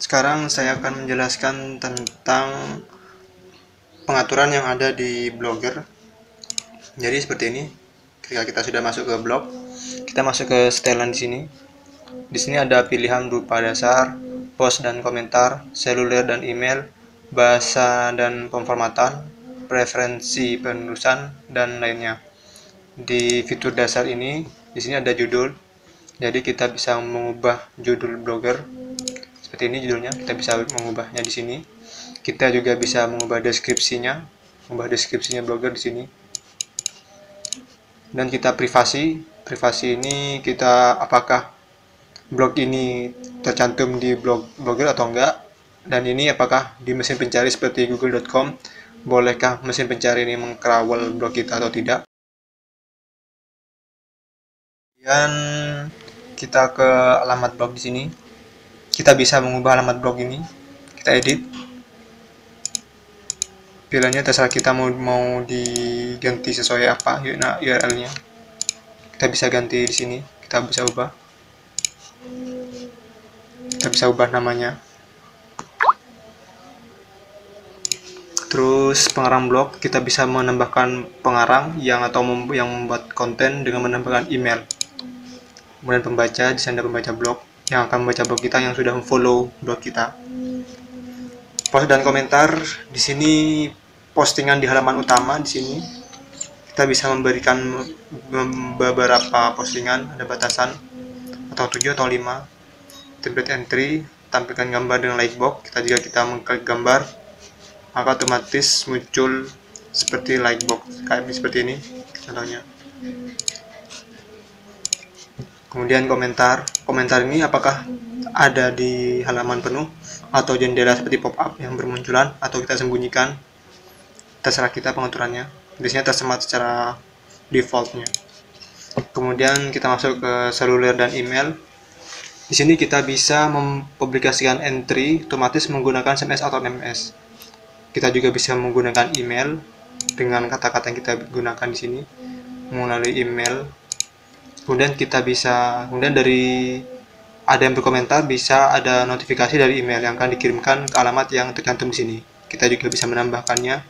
Sekarang saya akan menjelaskan tentang pengaturan yang ada di Blogger. Jadi seperti ini. Ketika kita sudah masuk ke blog, kita masuk ke setelan di sini. Di sini ada pilihan berupa dasar, post dan komentar, seluler dan email, bahasa dan pemformatan, preferensi penulisan, dan lainnya. Di fitur dasar ini, di sini ada judul. Jadi kita bisa mengubah judul Blogger. Seperti ini judulnya, kita bisa mengubahnya di sini. Kita juga bisa mengubah deskripsinya, Blogger di sini. Dan kita privasi ini kita apakah blog ini tercantum di Blogger atau enggak, dan ini apakah di mesin pencari seperti google.com, bolehkah mesin pencari ini mengcrawl blog kita atau tidak. Kemudian kita ke alamat blog di sini. Kita bisa mengubah alamat blog ini. Kita edit. Pilihannya terserah kita mau diganti sesuai apa URL-nya. Kita bisa ganti di sini. Kita bisa ubah namanya. Terus pengarang blog, kita bisa menambahkan pengarang yang membuat konten dengan menambahkan email. Kemudian pembaca, di sana ada pembaca blog yang akan membaca blog kita yang sudah follow blog kita. Post dan komentar, di sini postingan di halaman utama. Di sini kita bisa memberikan beberapa postingan, ada batasan atau 7 atau 5. Template entry, tampilkan gambar dengan lightbox. Kita mengklik gambar, maka otomatis muncul seperti lightbox kayak seperti ini contohnya. Kemudian komentar ini apakah ada di halaman penuh atau jendela seperti pop-up yang bermunculan, atau kita sembunyikan, terserah kita pengaturannya. Biasanya tersemat secara defaultnya. Kemudian kita masuk ke seluler dan email. Di sini kita bisa mempublikasikan entry otomatis menggunakan SMS atau MMS. Kita juga bisa menggunakan email dengan kata-kata yang kita gunakan di sini melalui email. Kemudian dari ada yang berkomentar, bisa ada notifikasi dari email yang akan dikirimkan ke alamat yang tercantum di sini. Kita juga bisa menambahkannya.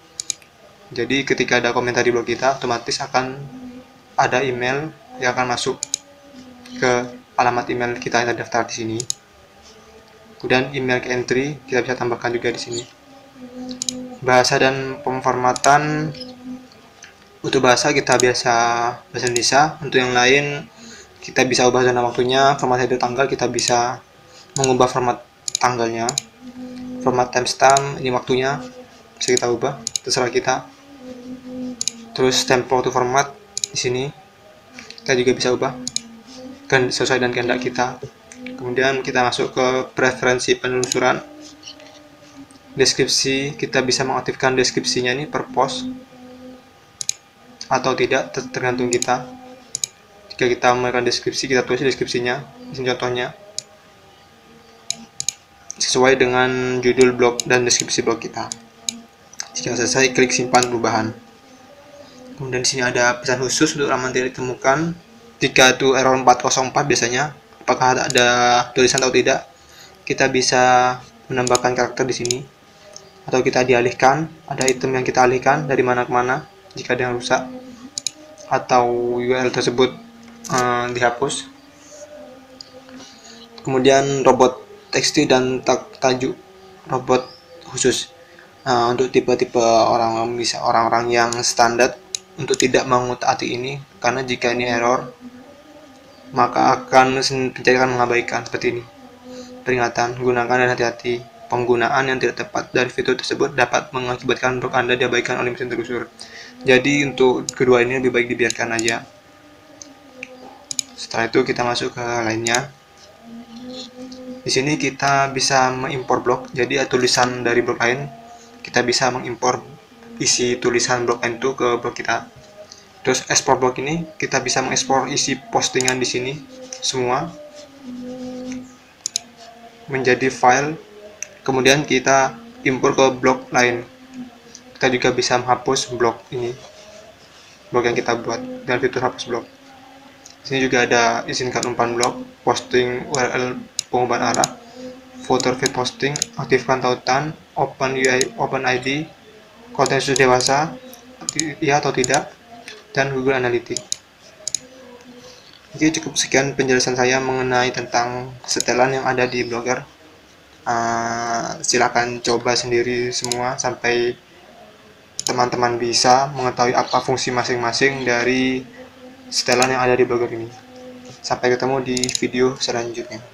Jadi ketika ada komentar di blog kita, otomatis akan ada email yang akan masuk ke alamat email kita yang terdaftar di sini. Kemudian email ke entry kita bisa tambahkan juga di sini. Bahasa dan pemformatan, untuk bahasa kita biasa bahasa Indonesia. Untuk yang lain kita bisa ubah zona waktunya, format header tanggal, kita bisa mengubah format tanggalnya, format timestamp, ini waktunya bisa kita ubah, terserah kita. Terus tempo to format di sini kita juga bisa ubah kan sesuai dengan kehendak kita. Kemudian kita masuk ke preferensi penelusuran. Deskripsi, kita bisa mengaktifkan deskripsinya ini per post atau tidak, tergantung kita. Jika kita memberikan deskripsi, kita tulis deskripsinya. Ini contohnya sesuai dengan judul blog dan deskripsi blog kita. Jika selesai, klik simpan perubahan. Kemudian di sini ada pesan khusus untuk halaman tidak ditemukan. Jika itu error 404 biasanya, apakah ada tulisan atau tidak, kita bisa menambahkan karakter di sini, atau kita dialihkan, ada item yang kita alihkan dari mana ke mana jika ada yang rusak, atau URL tersebut dihapus. Kemudian robot txt dan tajuk robot khusus untuk tipe-tipe orang-orang yang standar untuk tidak mengutak-atik ini, karena jika ini error maka akan mesin pencari akan mengabaikan seperti ini. Peringatan, gunakan dan hati-hati. Penggunaan yang tidak tepat dari fitur tersebut dapat mengakibatkan blog Anda diabaikan oleh mesin tergusur. Jadi untuk kedua ini lebih baik dibiarkan aja. Setelah itu kita masuk ke lainnya. Di sini kita bisa mengimpor blog. Jadi tulisan dari blog lain, kita bisa mengimpor isi tulisan blog lain itu ke blog kita. Terus ekspor blog ini, kita bisa mengekspor isi postingan di sini semua menjadi file. Kemudian kita impor ke blog lain. Kita juga bisa menghapus blog ini, blog yang kita buat, dan fitur hapus blog. Di sini juga ada izinkan umpan blog, posting URL, pengubahan arah, Footer feed posting, aktifkan tautan, open ID, konten sudah dewasa, ya atau tidak, dan Google Analytics. Oke, cukup sekian penjelasan saya mengenai tentang setelan yang ada di Blogger. Silakan coba sendiri semua sampai teman-teman bisa mengetahui apa fungsi masing-masing dari setelan yang ada di Blogger ini. Sampai ketemu di video selanjutnya.